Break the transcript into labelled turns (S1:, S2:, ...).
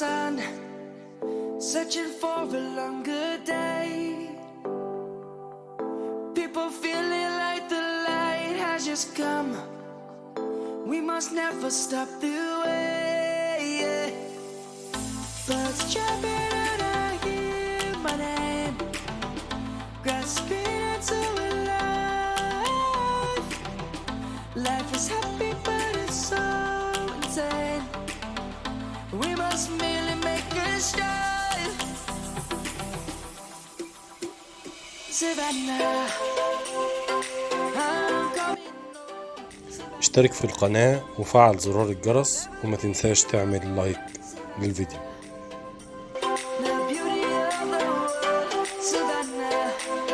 S1: sun, searching for a longer day. People feeling like the light has just come. We must never stop the way. Birds jumping and I hear my name, grasping into a life. Life is happy but it's so insane. We must merely make a start. Savannah, I'm coming.
S2: اشترك في القناة وفعل زرار الجرس وما تنساش تعمل لايك للفيديو.
S1: The beauty of the world, Savannah.